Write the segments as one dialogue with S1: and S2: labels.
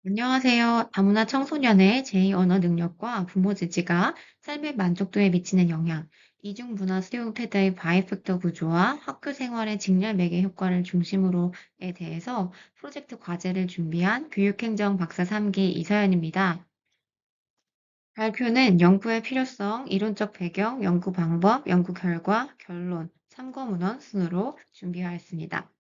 S1: 안녕하세요. 다문화 청소년의 제2 언어 능력과 부모 지지가 삶의 만족도에 미치는 영향, 이중문화 수용 태도의 바이펙터 구조와 학교 생활의 직렬 매개 효과를 중심으로에 대해서 프로젝트 과제를 준비한 교육행정 박사 3기 이서연입니다. 발표는 연구의 필요성, 이론적 배경, 연구 방법, 연구 결과, 결론, 참고 문헌 순으로 준비하였습니다.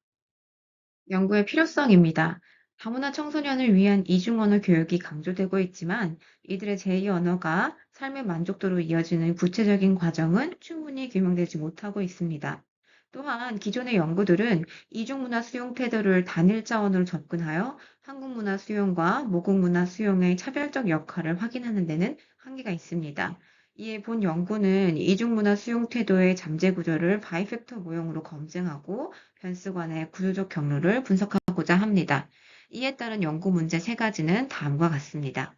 S1: 연구의 필요성입니다. 다문화 청소년을 위한 이중언어 교육이 강조되고 있지만 이들의 제2 언어가 삶의 만족도로 이어지는 구체적인 과정은 충분히 규명되지 못하고 있습니다. 또한 기존의 연구들은 이중문화 수용 태도를 단일 차원으로 접근하여 한국문화 수용과 모국문화 수용의 차별적 역할을 확인하는 데는 한계가 있습니다. 이에 본 연구는 이중문화 수용 태도의 잠재 구조를 바이팩터 모형으로 검증하고 변수 간의 구조적 경로를 분석하고자 합니다. 이에 따른 연구 문제 세 가지는 다음과 같습니다.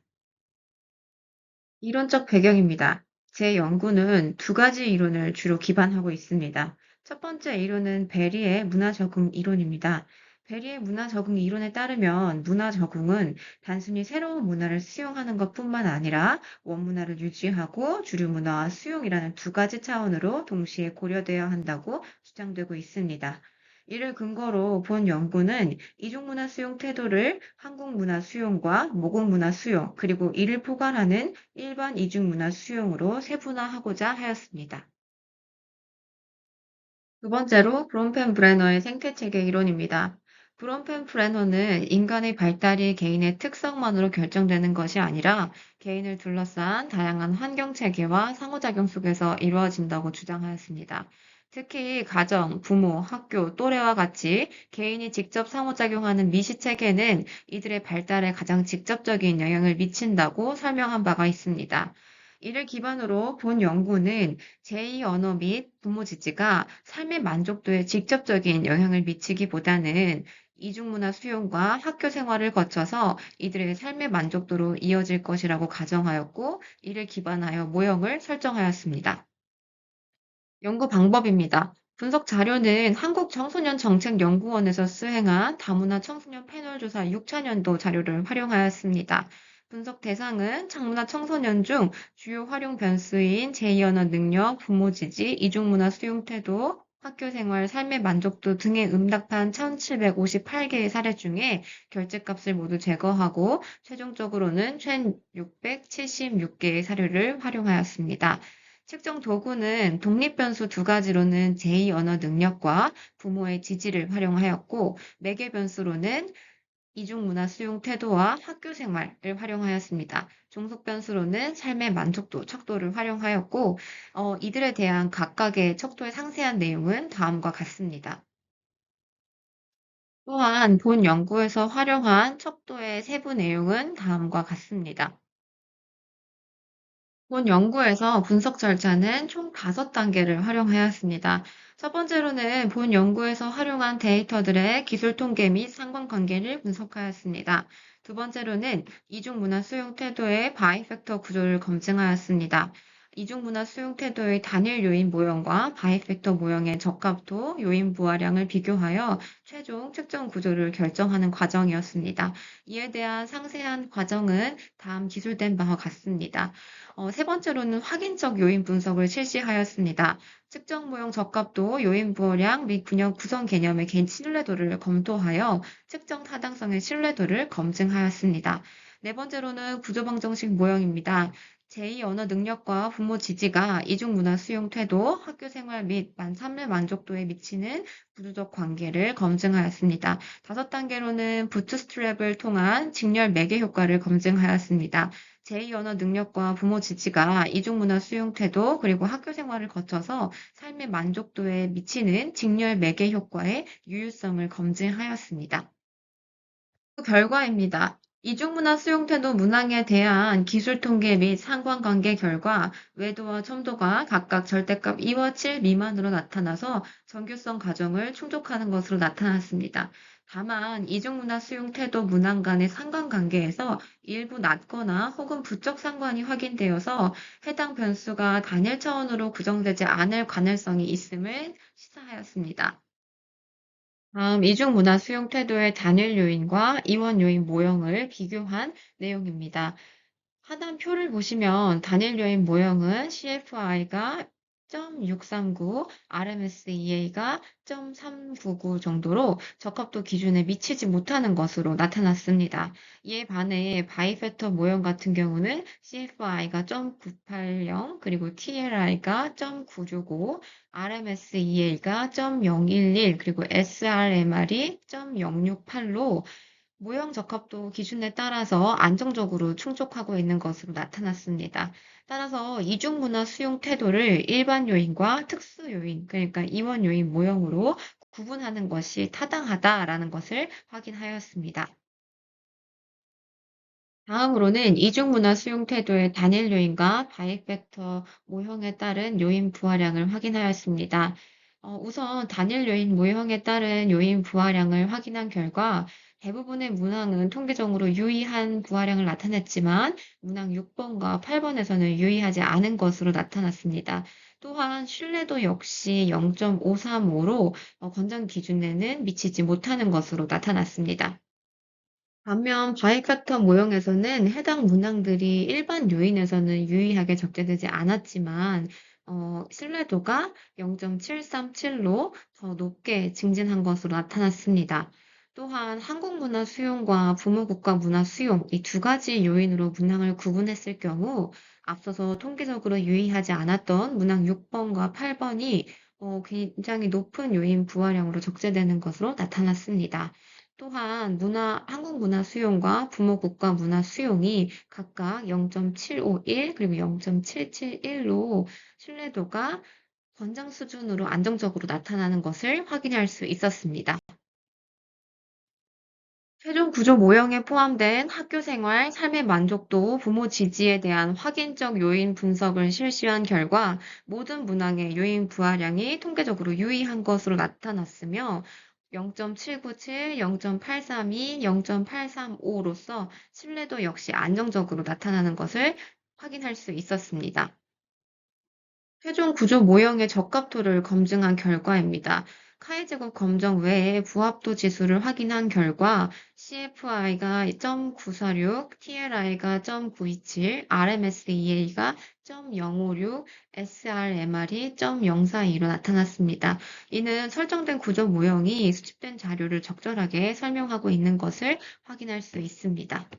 S1: 이론적 배경입니다. 제 연구는 두 가지 이론을 주로 기반하고 있습니다. 첫 번째 이론은 베리의 문화 적응 이론입니다. 베리의 문화 적응 이론에 따르면 문화 적응은 단순히 새로운 문화를 수용하는 것뿐만 아니라 원문화를 유지하고 주류 문화와 수용이라는 두 가지 차원으로 동시에 고려되어야 한다고 주장되고 있습니다. 이를 근거로 본 연구는 이중문화 수용 태도를 한국문화 수용과 모국문화 수용, 그리고 이를 포괄하는 일반 이중문화 수용으로 세분화하고자 하였습니다. 두 번째로 브롬펜브레너의 생태체계 이론입니다. 브롬펜브레너는 인간의 발달이 개인의 특성만으로 결정되는 것이 아니라 개인을 둘러싼 다양한 환경 체계와 상호작용 속에서 이루어진다고 주장하였습니다. 특히 가정, 부모, 학교, 또래와 같이 개인이 직접 상호작용하는 미시체계는 이들의 발달에 가장 직접적인 영향을 미친다고 설명한 바가 있습니다. 이를 기반으로 본 연구는 제2 언어 및 부모 지지가 삶의 만족도에 직접적인 영향을 미치기보다는 이중문화 수용과 학교 생활을 거쳐서 이들의 삶의 만족도로 이어질 것이라고 가정하였고, 이를 기반하여 모형을 설정하였습니다. 연구 방법입니다. 분석 자료는 한국청소년정책연구원에서 수행한 다문화 청소년 패널 조사 6차년도 자료를 활용하였습니다. 분석 대상은 장문화 청소년 중 주요 활용 변수인 제2 언어 능력, 부모 지지, 이중문화 수용 태도, 학교 생활, 삶의 만족도 등에 응답한 1,758개의 사례 중에 결제값을 모두 제거하고 최종적으로는 1,676개의 사례를 활용하였습니다. 측정 도구는 독립 변수 두 가지로는 제2 언어 능력과 부모의 지지를 활용하였고, 매개 변수로는 이중문화 수용 태도와 학교 생활을 활용하였습니다. 종속 변수로는 삶의 만족도, 척도를 활용하였고, 이들에 대한 각각의 척도의 상세한 내용은 다음과 같습니다. 또한 본 연구에서 활용한 척도의 세부 내용은 다음과 같습니다. 본 연구에서 분석 절차는 총 5단계를 활용하였습니다. 첫 번째로는 본 연구에서 활용한 데이터들의 기술 통계 및 상관관계를 분석하였습니다. 두 번째로는 이중문화 수용 태도의 바이팩터 구조를 검증하였습니다. 이중문화 수용 태도의 단일 요인 모형과 바이팩터 모형의 적합도, 요인 부하량을 비교하여 최종 측정 구조를 결정하는 과정이었습니다. 이에 대한 상세한 과정은 다음 기술된 바와 같습니다. 세 번째로는 확인적 요인 분석을 실시하였습니다. 측정 모형 적합도, 요인 부호량 및 분열 구성 개념의 개인 신뢰도를 검토하여 측정 타당성의 신뢰도를 검증하였습니다. 네 번째로는 구조방정식 모형입니다. 제2 언어 능력과 부모 지지가 이중문화 수용 태도, 학교 생활 및 삶의 만족도에 미치는 구조적 관계를 검증하였습니다. 다섯 단계로는 부트스트랩을 통한 직렬 매개 효과를 검증하였습니다. 제2 언어 능력과 부모 지지가 이중문화 수용 태도, 그리고 학교 생활을 거쳐서 삶의 만족도에 미치는 직렬 매개 효과의 유효성을 검증하였습니다. 그 결과입니다. 이중문화 수용 태도 문항에 대한 기술 통계 및 상관관계 결과 외도와 첨도가 각각 절대값 2와 7 미만으로 나타나서 정규성 가정을 충족하는 것으로 나타났습니다. 다만 이중문화 수용 태도 문항 간의 상관관계에서 일부 낮거나 혹은 부적 상관이 확인되어서 해당 변수가 단일 차원으로 구성되지 않을 가능성이 있음을 시사하였습니다. 다음 이중 문화 수용 태도의 단일 요인과 이원 요인 모형을 비교한 내용입니다. 하단 표를 보시면 단일 요인 모형은 CFI가 0.639, RMSEA가 0.399 정도로 적합도 기준에 미치지 못하는 것으로 나타났습니다. 이에 반해 바이팩터 모형 같은 경우는 CFI가 0.980, 그리고 TLI가 0.965, RMSEA가 0.011, 그리고 SRMR이 0.068로 모형 적합도 기준에 따라서 안정적으로 충족하고 있는 것으로 나타났습니다. 따라서 이중문화 수용 태도를 일반 요인과 특수 요인, 그러니까 이원 요인 모형으로 구분하는 것이 타당하다라는 것을 확인하였습니다. 다음으로는 이중문화 수용 태도의 단일 요인과 바이 팩터 모형에 따른 요인 부하량을 확인하였습니다. 우선 단일 요인 모형에 따른 요인 부하량을 확인한 결과 대부분의 문항은 통계적으로 유의한 부하량을 나타냈지만 문항 6번과 8번에서는 유의하지 않은 것으로 나타났습니다. 또한 신뢰도 역시 0.535로 권장 기준에는 미치지 못하는 것으로 나타났습니다. 반면 바이팩터 모형에서는 해당 문항들이 일반 요인에서는 유의하게 적재되지 않았지만 신뢰도가 0.737로 더 높게 증진한 것으로 나타났습니다. 또한 한국 문화 수용과 부모국가 문화 수용 이 두 가지 요인으로 문항을 구분했을 경우 앞서서 통계적으로 유의하지 않았던 문항 6번과 8번이 굉장히 높은 요인 부하량으로 적재되는 것으로 나타났습니다. 또한 한국 문화 수용과 부모 국가 문화 수용이 각각 0.751 그리고 0.771로 신뢰도가 권장 수준으로 안정적으로 나타나는 것을 확인할 수 있었습니다. 최종 구조 모형에 포함된 학교 생활, 삶의 만족도, 부모 지지에 대한 확인적 요인 분석을 실시한 결과 모든 문항의 요인 부하량이 통계적으로 유의한 것으로 나타났으며 0.797, 0.832, 0.835로서 신뢰도 역시 안정적으로 나타나는 것을 확인할 수 있었습니다. 최종 구조 모형의 적합도를 검증한 결과입니다. 카이제곱 검정 외에 부합도 지수를 확인한 결과 CFI가 0.946, TLI가 0.927, RMSEA가 0.056, SRMR이 0.042로 나타났습니다. 이는 설정된 구조 모형이 수집된 자료를 적절하게 설명하고 있는 것을 확인할 수 있습니다.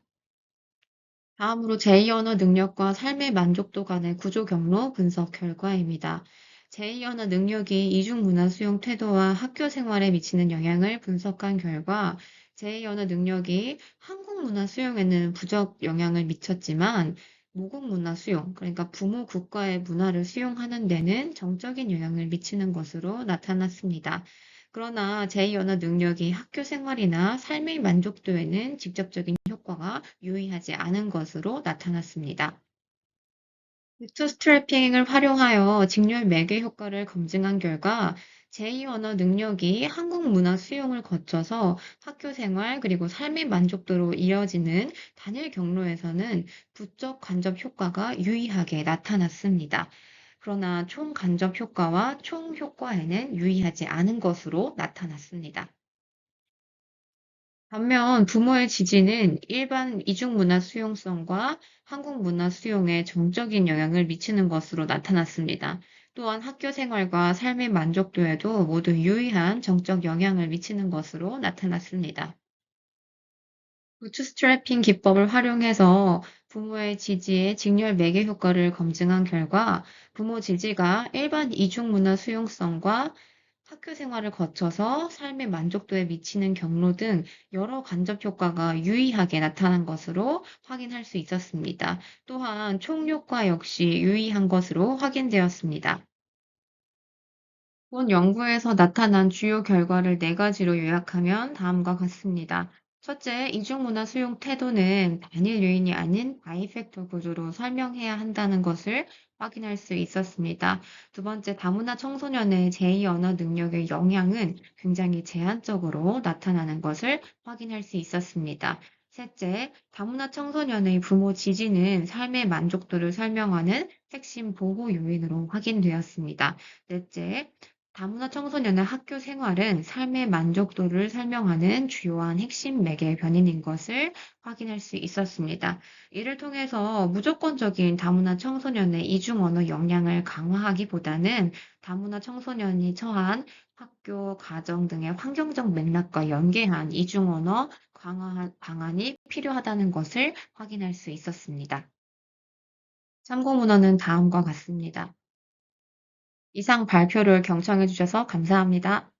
S1: 다음으로 제2 언어 능력과 삶의 만족도 간의 구조 경로 분석 결과입니다. 제2 언어 능력이 이중 문화 수용 태도와 학교 생활에 미치는 영향을 분석한 결과 제2 언어 능력이 한국 문화 수용에는 부적 영향을 미쳤지만 모국 문화 수용, 그러니까 부모 국가의 문화를 수용하는 데는 정적인 영향을 미치는 것으로 나타났습니다. 그러나 제2 언어 능력이 학교 생활이나 삶의 만족도에는 직접적인 효과가 유의하지 않은 것으로 나타났습니다. 부트스트래핑을 활용하여 직렬 매개 효과를 검증한 결과 제2 언어 능력이 한국 문화 수용을 거쳐서 학교 생활 그리고 삶의 만족도로 이어지는 단일 경로에서는 부적 간접 효과가 유의하게 나타났습니다. 그러나 총 간접 효과와 총 효과에는 유의하지 않은 것으로 나타났습니다. 반면 부모의 지지는 일반 이중문화 수용성과 한국 문화 수용에 정적인 영향을 미치는 것으로 나타났습니다. 또한 학교 생활과 삶의 만족도에도 모두 유의한 정적 영향을 미치는 것으로 나타났습니다. 부트스트래핑 기법을 활용해서 부모의 지지의 직렬 매개 효과를 검증한 결과 부모 지지가 일반 이중문화 수용성과 학교 생활을 거쳐서 삶의 만족도에 미치는 경로 등 여러 간접 효과가 유의하게 나타난 것으로 확인할 수 있었습니다. 또한 총 효과 역시 유의한 것으로 확인되었습니다. 본 연구에서 나타난 주요 결과를 네 가지로 요약하면 다음과 같습니다. 첫째, 이중문화 수용 태도는 단일 요인이 아닌 바이팩터 구조로 설명해야 한다는 것을 확인할 수 있었습니다. 두 번째, 다문화 청소년의 제2 언어 능력의 영향은 굉장히 제한적으로 나타나는 것을 확인할 수 있었습니다. 셋째, 다문화 청소년의 부모 지지는 삶의 만족도를 설명하는 핵심 보호 요인으로 확인되었습니다. 넷째, 다문화 청소년의 학교 생활은 삶의 만족도를 설명하는 주요한 핵심 매개 변인인 것을 확인할 수 있었습니다. 이를 통해서 무조건적인 다문화 청소년의 이중 언어 역량을 강화하기보다는 다문화 청소년이 처한 학교, 가정 등의 환경적 맥락과 연계한 이중 언어 강화 방안이 필요하다는 것을 확인할 수 있었습니다. 참고 문헌은 다음과 같습니다. 이상 발표를 경청해 주셔서 감사합니다.